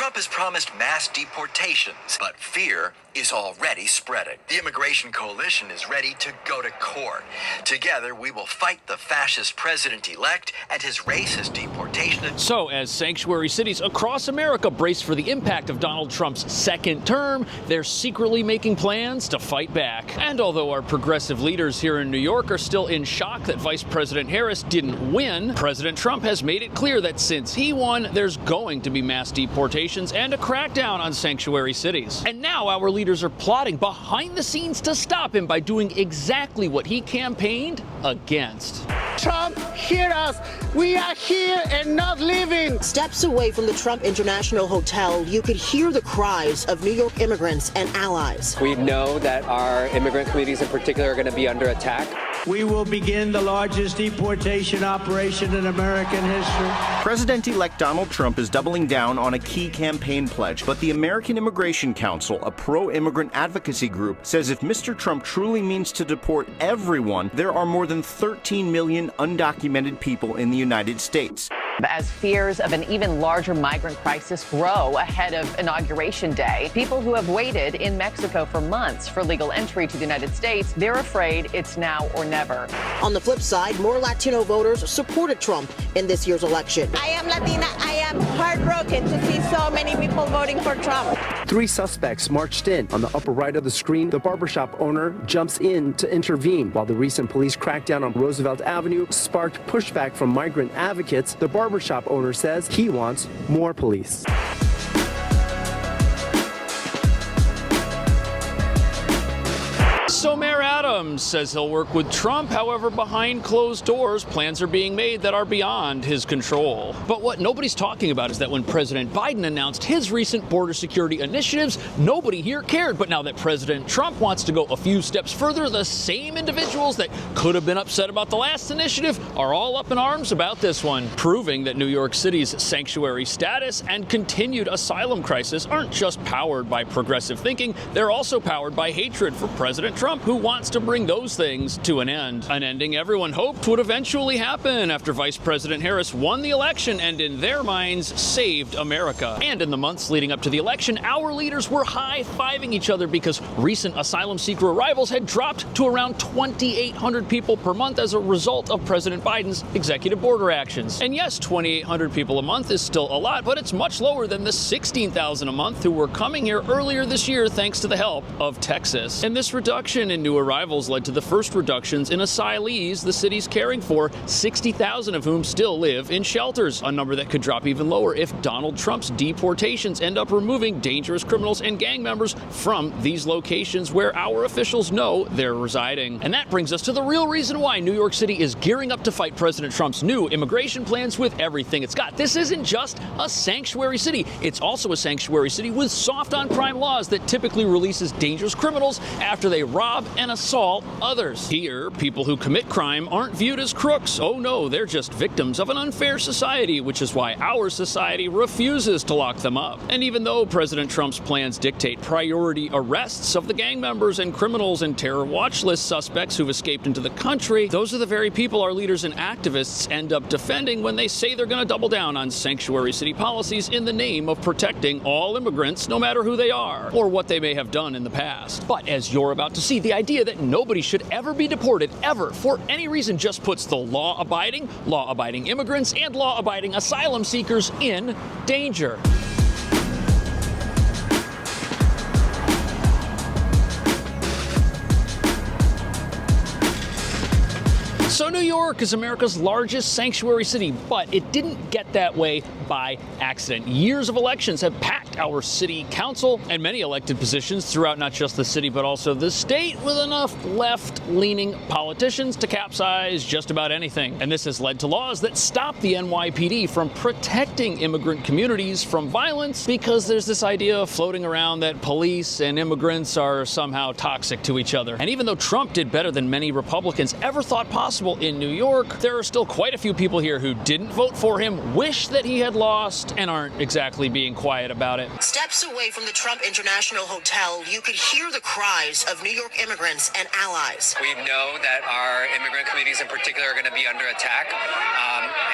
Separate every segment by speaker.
Speaker 1: Trump has promised mass deportations, but fear is already spreading. The immigration coalition is ready to go to court. Together, we will fight the fascist president-elect and his racist deportation.
Speaker 2: So, as sanctuary cities across America brace for the impact of Donald Trump's second term, they're secretly making plans to fight back. And although our progressive leaders here in New York are still in shock that Vice President Harris didn't win, President Trump has made it clear that since he won, there's going to be mass deportations and a crackdown on sanctuary cities. And now our leaders are plotting behind the scenes to stop him by doing exactly what he campaigned against.
Speaker 3: Trump, hear us. We are here and not leaving.
Speaker 4: Steps away from the Trump International Hotel, you could hear the cries of New York immigrants and allies.
Speaker 5: We know that our immigrant communities in particular are going to be under attack.
Speaker 3: We will begin the largest deportation operation in American history.
Speaker 6: President-elect Donald Trump is doubling down on a key campaign pledge, but the American Immigration Council, a pro-immigrant advocacy group, says if Mr. Trump truly means to deport everyone, there are more than 13 million undocumented people in the United States.
Speaker 7: As fears of an even larger migrant crisis grow ahead of Inauguration Day, people who have waited in Mexico for months for legal entry to the United States, they're afraid it's now or never.
Speaker 4: On the flip side, more Latino voters supported Trump in this year's election.
Speaker 8: I am Latina. I am heartbroken to see so many people voting for Trump.
Speaker 9: 3 suspects marched in. On the upper right of the screen, the barbershop owner jumps in to intervene. While the recent police crackdown on Roosevelt Avenue sparked pushback from migrant advocates, the barbershop owner says he wants more police.
Speaker 2: So Mayor Adams says he'll work with Trump. However, behind closed doors, plans are being made that are beyond his control. But what nobody's talking about is that when President Biden announced his recent border security initiatives, nobody here cared. But now that President Trump wants to go a few steps further, the same individuals that could have been upset about the last initiative are all up in arms about this one, proving that New York City's sanctuary status and continued asylum crisis aren't just powered by progressive thinking, they're also powered by hatred for President Trump, who wants to bring those things to an end. An ending everyone hoped would eventually happen after Vice President Harris won the election and, in their minds, saved America. And in the months leading up to the election, our leaders were high-fiving each other because recent asylum seeker arrivals had dropped to around 2,800 people per month as a result of President Biden's executive border actions. And yes, 2,800 people a month is still a lot, but it's much lower than the 16,000 a month who were coming here earlier this year thanks to the help of Texas. And this reduction in new arrivals led to the first reductions in asylees the city's caring for, 60,000 of whom still live in shelters, a number that could drop even lower if Donald Trump's deportations end up removing dangerous criminals and gang members from these locations where our officials know they're residing. And that brings us to the real reason why New York City is gearing up to fight President Trump's new immigration plans with everything it's got. This isn't just a sanctuary city. It's also a sanctuary city with soft on crime laws that typically releases dangerous criminals after they rob and assault others. Here, people who commit crime aren't viewed as crooks. Oh no, they're just victims of an unfair society, which is why our society refuses to lock them up. And even though President Trump's plans dictate priority arrests of the gang members and criminals and terror watch list suspects who've escaped into the country, those are the very people our leaders and activists end up defending when they say they're going to double down on sanctuary city policies in the name of protecting all immigrants, no matter who they are or what they may have done in the past. But as you're about to see, the idea that nobody should ever be deported, ever, for any reason, just puts the law-abiding immigrants and law-abiding asylum seekers in danger. So New York is America's largest sanctuary city, but it didn't get that way by accident. Years of elections have packed our city council and many elected positions throughout not just the city, but also the state, with enough left-leaning politicians to capsize just about anything. And this has led to laws that stop the NYPD from protecting immigrant communities from violence because there's this idea floating around that police and immigrants are somehow toxic to each other. And even though Trump did better than many Republicans ever thought possible possible in New York, there are still quite a few people here who didn't vote for him, wish that he had lost, and aren't exactly being quiet about it.
Speaker 4: Steps away from the Trump International Hotel, you could hear the cries of New York immigrants and allies.
Speaker 5: We know that our immigrant communities in particular are going to be under attack,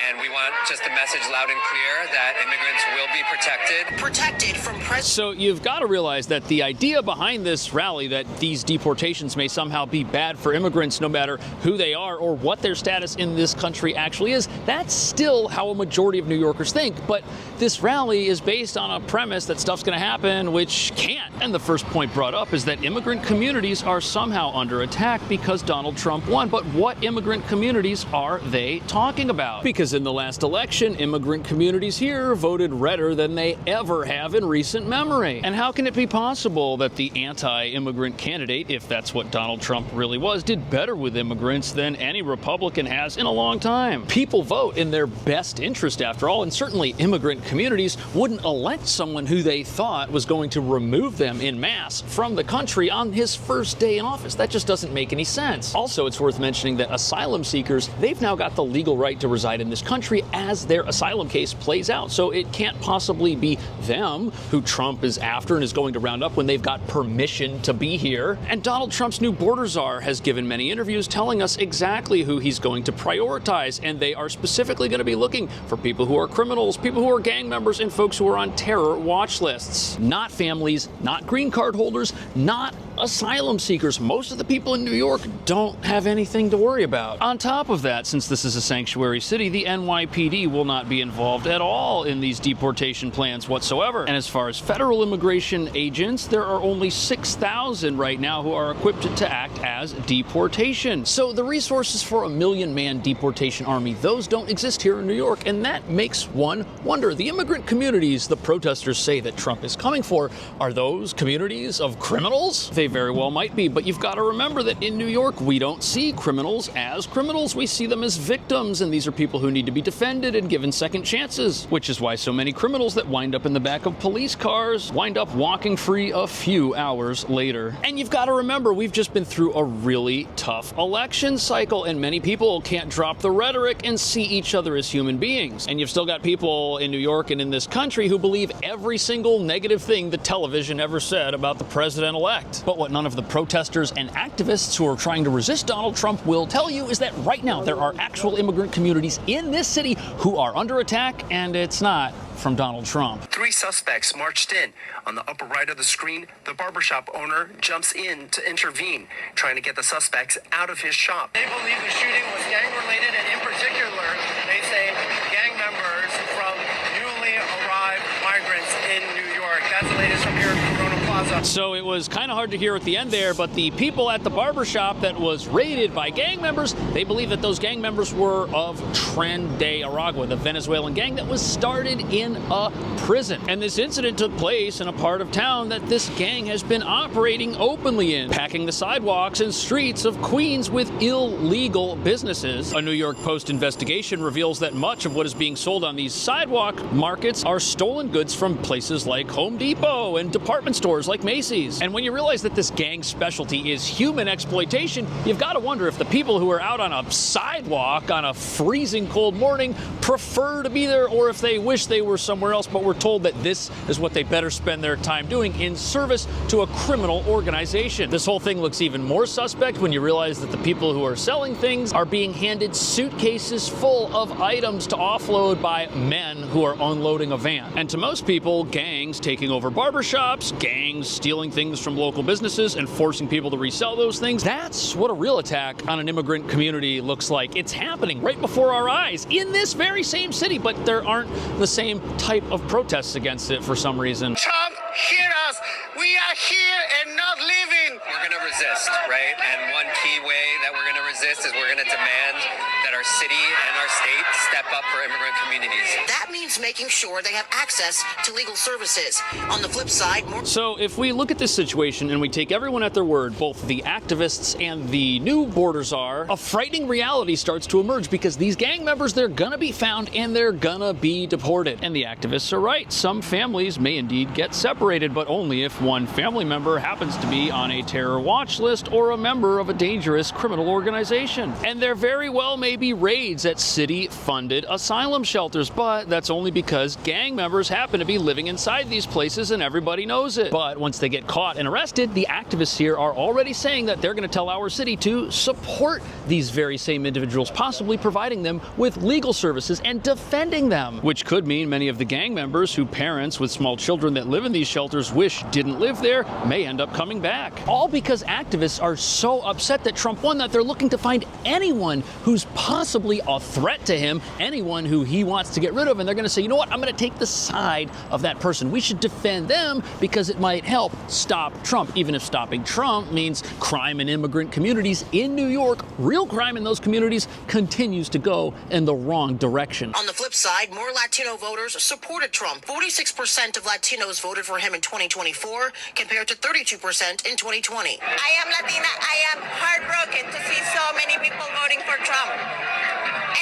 Speaker 5: and we want just a message loud and clear that immigrants will be protected.
Speaker 4: Protected from
Speaker 2: So you've got to realize that the idea behind this rally, that these deportations may somehow be bad for immigrants no matter who they are or what their status in this country actually is, that's still how a majority of New Yorkers think. But this rally is based on a premise that stuff's going to happen, which can't. And the first point brought up is that immigrant communities are somehow under attack because Donald Trump won. But what immigrant communities are they talking about? Because in the last election, immigrant communities here voted redder than they ever have in recent memory. And how can it be possible that the anti-immigrant candidate, if that's what Donald Trump really was, did better with immigrants than any Republican has in a long time? People vote in their best interest, after all, and certainly immigrant communities wouldn't elect someone who they thought was going to remove them en masse from the country on his first day in office. That just doesn't make any sense. Also, it's worth mentioning that asylum seekers, they've now got the legal right to reside in this country as their asylum case plays out. So it can't possibly be them who Trump is after and is going to round up when they've got permission to be here. And Donald Trump's new border czar has given many interviews telling us exactly who he's going to prioritize, and they are specifically going to be looking for people who are criminals, people who are gang members, and folks who are on terror watch lists. Not families, not green card holders, not asylum seekers. Most of the people in New York don't have anything to worry about. On top of that, since this is a sanctuary city, the NYPD will not be involved at all in these deportation plans whatsoever. And as far as federal immigration agents, there are only 6,000 right now who are equipped to act as deportation. So the resources for a 1 million-man deportation army, those don't exist here in New York, and that makes one wonder. The immigrant communities the protesters say that Trump is coming for, are those communities of criminals? They very well might be, but you've got to remember that in New York, we don't see criminals as criminals. We see them as victims, and these are people who need to be defended and given second chances, which is why so many criminals that wind up in the back of police cars wind up walking free a few hours later. And you've got to remember, we've just been through a really tough election cycle, and many people can't drop the rhetoric and see each other as human beings. And you've still got people in New York and in this country who believe every single negative thing the television ever said about the president-elect. But what none of the protesters and activists who are trying to resist Donald Trump will tell you is that right now there are actual immigrant communities in this city who are under attack, and it's not from Donald Trump.
Speaker 9: 3 suspects marched in. On the upper right of the screen, the barbershop owner jumps in to intervene, trying to get the suspects out of his shop.
Speaker 10: They believe the shooting was gang-related, and in particular, they say gang members from newly arrived migrants in New York. That's the latest from here at Corona Plaza.
Speaker 2: So it was kind of hard to hear at the end there, but the people at the barbershop that was raided by gang members, they believe that those gang members were of Tren de Aragua, the Venezuelan gang that was started in a prison. And this incident took place in a part of town that this gang has been operating openly in, packing the sidewalks and streets of Queens with illegal businesses. A New York Post investigation reveals that much of what is being sold on these sidewalk markets are stolen goods from places like Home Depot and department stores like Macy's. And when you realize that this gang's specialty is human exploitation, you've got to wonder if the people who are out on a sidewalk on a freezing cold morning prefer to be there, or if they wish they were somewhere else, but were told that this is what they better spend their time doing in service to a criminal organization. This whole thing looks even more suspect when you realize that the people who are selling things are being handed suitcases full of items to offload by men who are unloading a van. And to most people, gangs taking over barbershops, gangs stealing things from local businesses and forcing people to resell those things, that's what a real attack on an immigrant community looks like. It's happening right before our eyes in this very same city, but there aren't the same type of protests against it for some reason.
Speaker 10: Trump, hear us. We are here and not leaving.
Speaker 5: We're going to resist, right? And one key way that we're going to resist is we're going to demand that our city and our state step up for immigrant communities.
Speaker 4: That means making sure they have access to legal services. On the flip side, more...
Speaker 2: So if we look at this situation and we take everyone at their word, both the activists and the new border czar, a frightening reality starts to emerge because these gang members, they're gonna be found and they're gonna be deported. And the activists are right. Some families may indeed get separated, but only if one family member happens to be on a terror watch list or a member of a dangerous criminal organization. And there very well may be raids at city-funded asylum shelters, but that's only because gang members happen to be living inside these places and everybody knows it. But once they get caught and arrested, the activists here are already saying that they're going to tell our city to support these very same individuals, possibly providing them with legal services and defending them, which could mean many of the gang members who parents with small children that live in these shelters wish didn't live there may end up coming back. All because activists are so upset that Trump won that they're looking to find anyone who's possibly a threat to him, anyone who he wants to get rid of, and they're going to say, you know what, I'm going to take the side of that person. We should defend them because it might help stop Trump, even if stopping Trump means crime in immigrant communities in New York, real crime in those communities, continues to go in the wrong direction.
Speaker 4: On the flip side, more Latino voters supported Trump. 46% of Latinos voted for him in 2024 compared to 32% in 2020.
Speaker 8: I am Latina. I am heartbroken to see so many people voting for Trump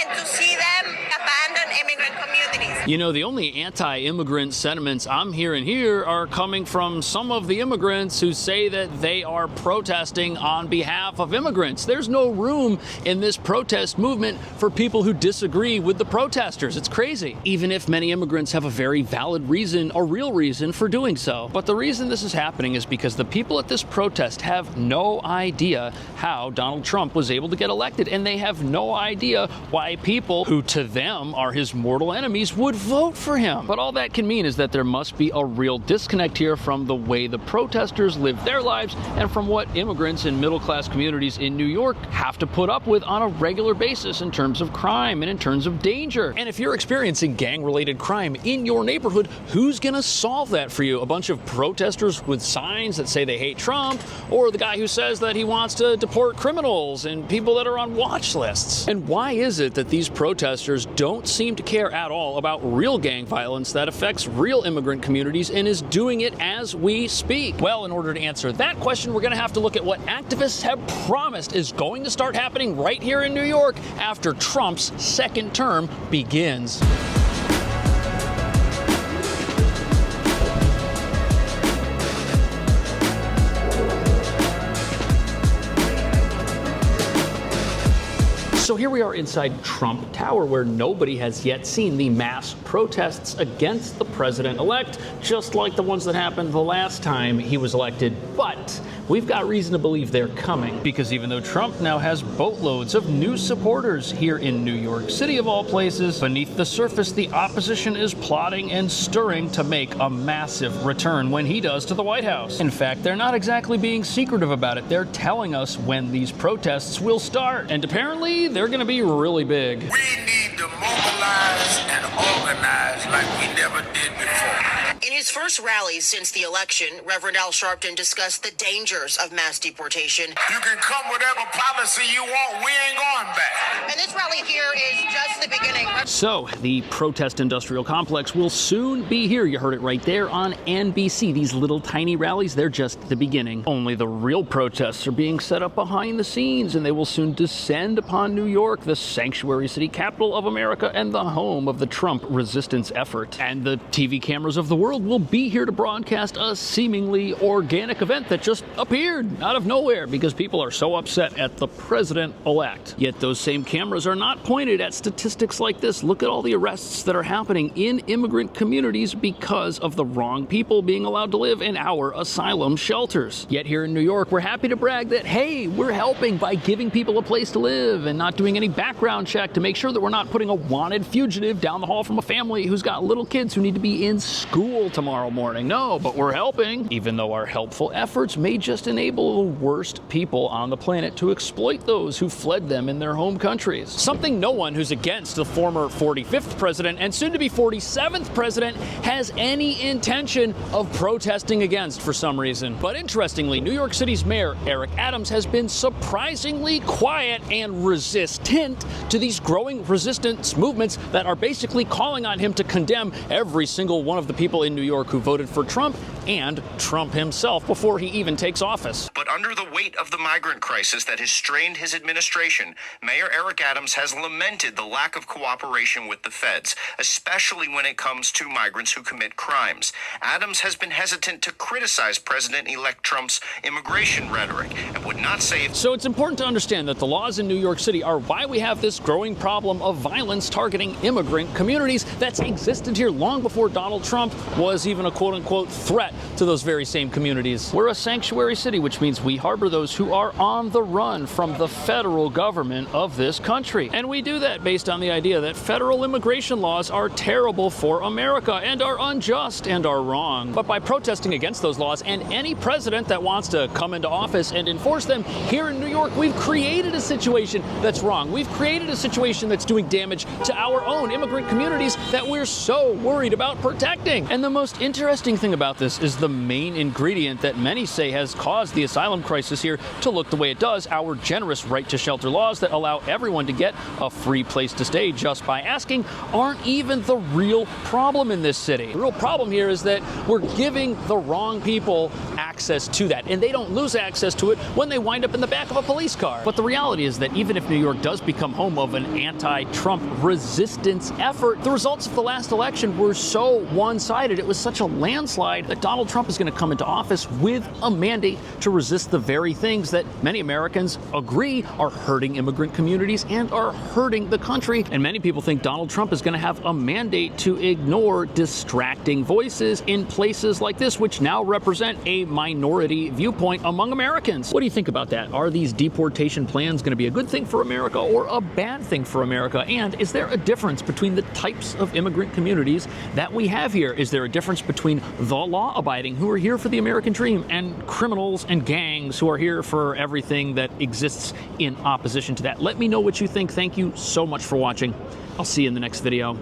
Speaker 8: and to see them abandon immigrant communities.
Speaker 2: You know, the only anti-immigrant sentiments I'm hearing here are coming from some of the immigrants who say that they are protesting on behalf of immigrants. There's no room in this protest movement for people who disagree with the protesters. It's crazy. Even if many immigrants have a very valid reason, a real reason for doing so. But the reason this is happening is because the people at this protest have no idea how Donald Trump was able to get elected, and they have no idea why people who to them are his mortal enemies would vote for him. But all that can mean is that there must be a real disconnect here from the way the protesters live their lives and from what immigrants in middle-class communities in New York have to put up with on a regular basis in terms of crime and in terms of danger. And if you're experiencing gang-related crime in your neighborhood, who's gonna solve that for you? A bunch of protesters with signs that say they hate Trump, or the guy who says that he wants to deport criminals and people that are on watch lists? And why is it that these protesters don't seem to care at all about real gang violence that affects real immigrant communities and is doing it as we speak? Well, in order to answer that question, we're going to have to look at what activists have promised is going to start happening right here in New York after Trump's second term begins. So here we are inside Trump Tower, where nobody has yet seen the mass protests against the president-elect, just like the ones that happened the last time he was elected. But we've got reason to believe they're coming, because even though Trump now has boatloads of new supporters here in New York City, of all places, beneath the surface, the opposition is plotting and stirring to make a massive return when he does to the White House. In fact, they're not exactly being secretive about it. They're telling us when these protests will start. And apparently, they're going to be really big.
Speaker 11: We need to mobilize and organize like we never did before.
Speaker 4: In his first rally since the election, Reverend Al Sharpton discussed the dangers of mass deportation.
Speaker 11: You can come whatever policy you want, we ain't going back.
Speaker 4: And this rally here is just the beginning.
Speaker 2: So, the protest industrial complex will soon be here. You heard it right there on NBC. These little tiny rallies, they're just the beginning. Only the real protests are being set up behind the scenes, and they will soon descend upon New York, the sanctuary city capital of America and the home of the Trump resistance effort. And the TV cameras of the world will be here to broadcast a seemingly organic event that just appeared out of nowhere because people are so upset at the president-elect. Yet those same cameras are not pointed at statistics like this. Look at all the arrests that are happening in immigrant communities because of the wrong people being allowed to live in our asylum shelters. Yet here in New York, we're happy to brag that, hey, we're helping by giving people a place to live and not doing any background check to make sure that we're not putting a wanted fugitive down the hall from a family who's got little kids who need to be in school tomorrow morning. No, but we're helping, even though our helpful efforts may just enable the worst people on the planet to exploit those who fled them in their home countries. Something no one who's against the former 45th president and soon to be 47th president has any intention of protesting against for some reason. But interestingly, New York City's mayor, Eric Adams, has been surprisingly quiet and resistant to these growing resistance movements that are basically calling on him to condemn every single one of the people in New York who voted for Trump and Trump himself before he even takes office.
Speaker 6: But under the weight of the migrant crisis that has strained his administration, Mayor Eric Adams has lamented the lack of cooperation with the feds, especially when it comes to migrants who commit crimes. Adams has been hesitant to criticize President-elect Trump's immigration rhetoric and would not say...
Speaker 2: So it's important to understand that the laws in New York City are why we have this growing problem of violence targeting immigrant communities that's existed here long before Donald Trump was even a quote-unquote threat to those very same communities. We're a sanctuary city, which means we harbor those who are on the run from the federal government of this country. And we do that based on the idea that federal immigration laws are terrible for America and are unjust and are wrong. But by protesting against those laws and any president that wants to come into office and enforce them here in New York, we've created a situation that's wrong. We've created a situation that's doing damage to our own immigrant communities that we're so worried about protecting. And the most interesting thing about this is the main ingredient that many say has caused the asylum crisis here to look the way it does: our generous right to shelter laws that allow everyone to get a free place to stay just by asking aren't even the real problem in this city. The real problem here is that we're giving the wrong people access to that, and they don't lose access to it when they wind up in the back of a police car. But the reality is that even if New York does become home of an anti-Trump resistance effort, the results of the last election were so one-sided, it was such a landslide, that Donald Trump is going to come into office with a mandate to resist the very things that many Americans agree are hurting immigrant communities and are hurting the country. And many people think Donald Trump is going to have a mandate to ignore distracting voices in places like this, which now represent a minority viewpoint among Americans. What do you think about that? Are these deportation plans going to be a good thing for America or a bad thing for America? And is there a difference between the types of immigrant communities that we have here? Is there a difference between the law-abiding who are here for the American dream and criminals and gangs who are here for everything that exists in opposition to that? Let me know what you think. Thank you so much for watching. I'll see you in the next video.